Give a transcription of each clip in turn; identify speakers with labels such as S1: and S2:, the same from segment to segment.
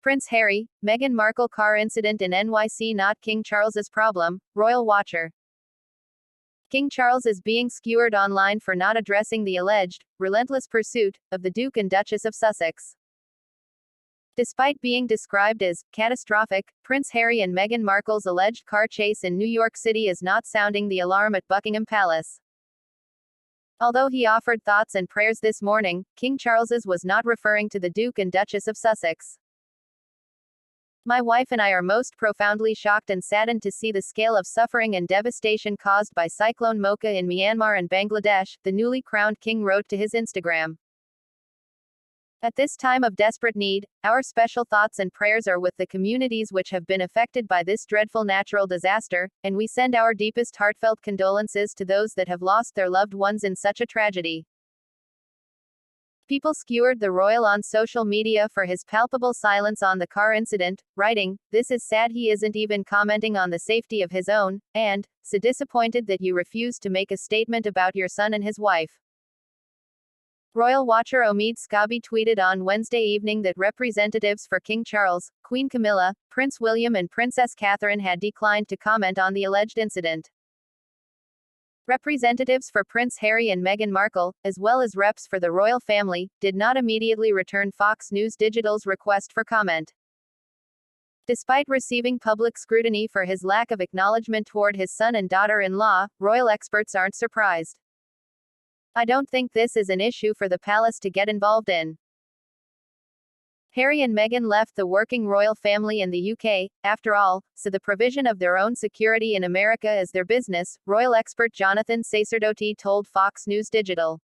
S1: Prince Harry, Meghan Markle car incident in NYC not King Charles's problem, Royal Watcher. King Charles is being skewered online for not addressing the alleged, relentless pursuit of the Duke and Duchess of Sussex. Despite being described as catastrophic, Prince Harry and Meghan Markle's alleged car chase in New York City is not sounding the alarm at Buckingham Palace. Although he offered thoughts and prayers this morning, King Charles's was not referring to the Duke and Duchess of Sussex. My wife and I are most profoundly shocked and saddened to see the scale of suffering and devastation caused by Cyclone Mocha in Myanmar and Bangladesh, the newly crowned king wrote to his Instagram. At this time of desperate need, our special thoughts and prayers are with the communities which have been affected by this dreadful natural disaster, and we send our deepest heartfelt condolences to those that have lost their loved ones in such a tragedy. People skewered the royal on social media for his palpable silence on the car incident, writing, "This is sad he isn't even commenting on the safety of his own," and, "So disappointed that you refused to make a statement about your son and his wife." Royal Watcher Omid Skabi tweeted on Wednesday evening that representatives for King Charles, Queen Camilla, Prince William and Princess Catherine had declined to comment on the alleged incident. Representatives for Prince Harry and Meghan Markle, as well as reps for the royal family, did not immediately return Fox News Digital's request for comment. Despite receiving public scrutiny for his lack of acknowledgement toward his son and daughter-in-law, royal experts aren't surprised. "I don't think this is an issue for the palace to get involved in." Harry and Meghan left the working royal family in the UK, after all, so the provision of their own security in America is their business, royal expert Jonathan Sacerdote told Fox News Digital.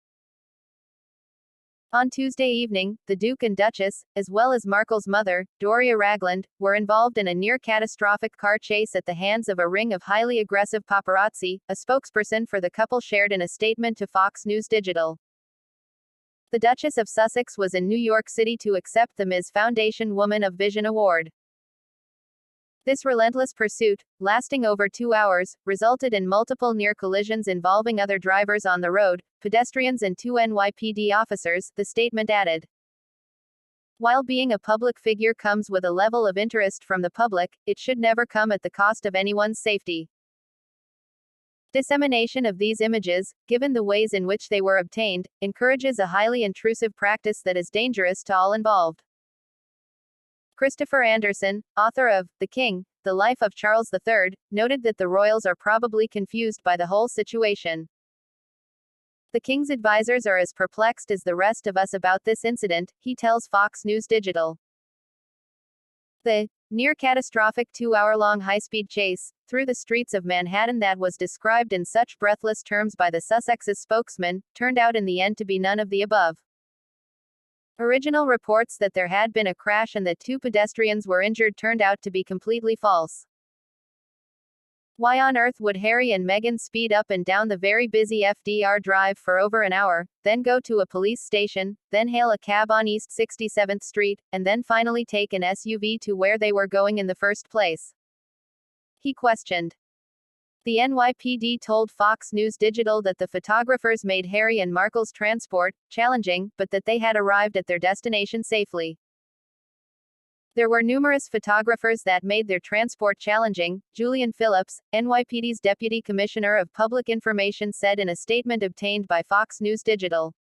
S1: On Tuesday evening, the Duke and Duchess, as well as Markle's mother, Doria Ragland, were involved in a near-catastrophic car chase at the hands of a ring of highly aggressive paparazzi, a spokesperson for the couple shared in a statement to Fox News Digital. The Duchess of Sussex was in New York City to accept the Ms. Foundation Woman of Vision Award. This relentless pursuit, lasting over 2 hours, resulted in multiple near collisions involving other drivers on the road, pedestrians and 2 NYPD officers, the statement added. While being a public figure comes with a level of interest from the public, it should never come at the cost of anyone's safety. Dissemination of these images, given the ways in which they were obtained, encourages a highly intrusive practice that is dangerous to all involved. Christopher Anderson, author of The King, The Life of Charles III, noted that the royals are probably confused by the whole situation. "The King's advisors are as perplexed as the rest of us about this incident," he tells Fox News Digital. The near-catastrophic 2-hour-long high-speed chase through the streets of Manhattan that was described in such breathless terms by the Sussex's spokesman, turned out in the end to be none of the above. Original reports that there had been a crash and that 2 pedestrians were injured turned out to be completely false. Why on earth would Harry and Meghan speed up and down the very busy FDR Drive for over an hour, then go to a police station, then hail a cab on East 67th Street, and then finally take an SUV to where they were going in the first place? He questioned. The NYPD told Fox News Digital that the photographers made Harry and Markle's transport challenging, but that they had arrived at their destination safely. There were numerous photographers that made their transport challenging, Julian Phillips, NYPD's Deputy Commissioner of Public Information said in a statement obtained by Fox News Digital.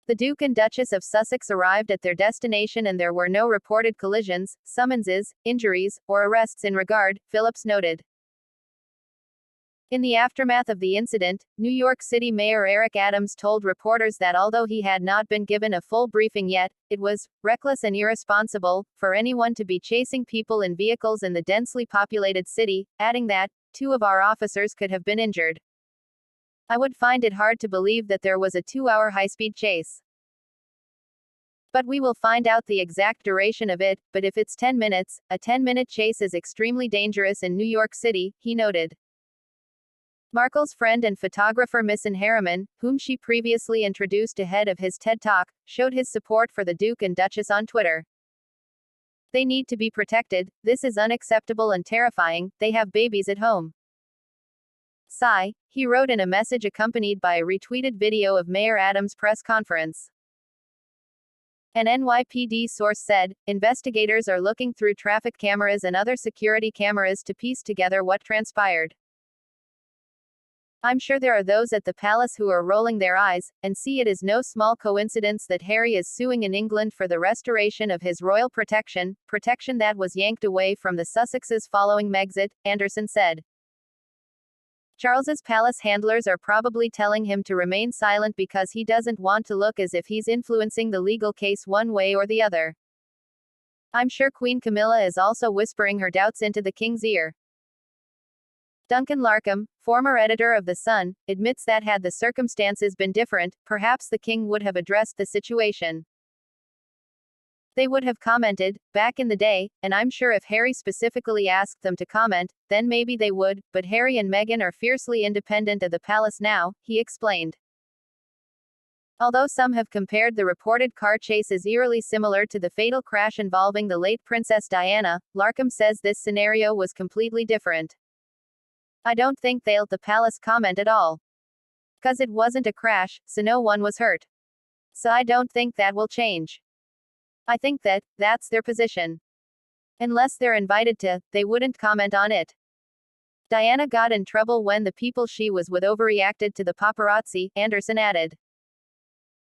S1: The Duke and Duchess of Sussex arrived at their destination and there were no reported collisions, summonses, injuries, or arrests in regard, Phillips noted. In the aftermath of the incident, New York City Mayor Eric Adams told reporters that although he had not been given a full briefing yet, it was reckless and irresponsible for anyone to be chasing people in vehicles in the densely populated city, adding that 2 of our officers could have been injured. "I would find it hard to believe that there was a 2-hour high-speed chase. But we will find out the exact duration of it, but if it's 10 minutes, a 10-minute chase is extremely dangerous in New York City," he noted. Markle's friend and photographer Misson Harriman, whom she previously introduced ahead of his TED Talk, showed his support for the Duke and Duchess on Twitter. "They need to be protected, this is unacceptable and terrifying, they have babies at home. Sigh," he wrote in a message accompanied by a retweeted video of Mayor Adams' press conference. An NYPD source said, investigators are looking through traffic cameras and other security cameras to piece together what transpired. I'm sure there are those at the palace who are rolling their eyes, and see it is no small coincidence that Harry is suing in England for the restoration of his royal protection that was yanked away from the Sussexes following Megxit, Anderson said. Charles's palace handlers are probably telling him to remain silent because he doesn't want to look as if he's influencing the legal case one way or the other. I'm sure Queen Camilla is also whispering her doubts into the king's ear. Duncan Larcombe, former editor of The Sun, admits that had the circumstances been different, perhaps the king would have addressed the situation. They would have commented, back in the day, and I'm sure if Harry specifically asked them to comment, then maybe they would, but Harry and Meghan are fiercely independent of the palace now, he explained. Although some have compared the reported car chase as eerily similar to the fatal crash involving the late Princess Diana, Larcombe says this scenario was completely different. I don't think they'll the palace comment at all. 'Cause it wasn't a crash, so no one was hurt. So I don't think that will change. I think that's their position. Unless they're invited to, they wouldn't comment on it. Diana got in trouble when the people she was with overreacted to the paparazzi, Anderson added.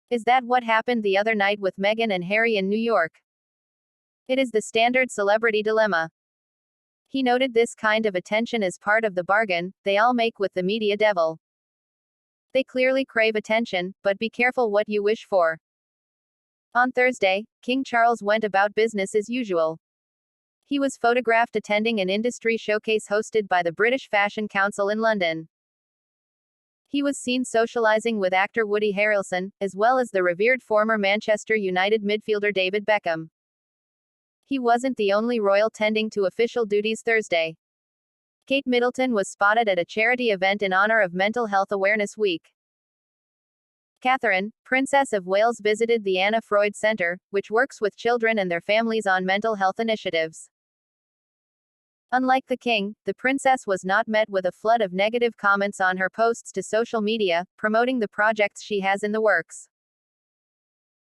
S1: Is that what happened the other night with Meghan and Harry in New York? It is the standard celebrity dilemma. He noted this kind of attention is part of the bargain they all make with the media devil. They clearly crave attention, but be careful what you wish for. On Thursday, King Charles went about business as usual. He was photographed attending an industry showcase hosted by the British Fashion Council in London. He was seen socializing with actor Woody Harrelson, as well as the revered former Manchester United midfielder David Beckham. He wasn't the only royal tending to official duties Thursday. Kate Middleton was spotted at a charity event in honor of Mental Health Awareness Week. Catherine, Princess of Wales, visited the Anna Freud Centre, which works with children and their families on mental health initiatives. Unlike the king, the princess was not met with a flood of negative comments on her posts to social media, promoting the projects she has in the works.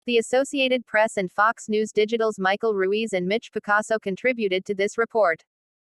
S1: The Associated Press and Fox News Digital's Michael Ruiz and Mitch Picasso contributed to this report.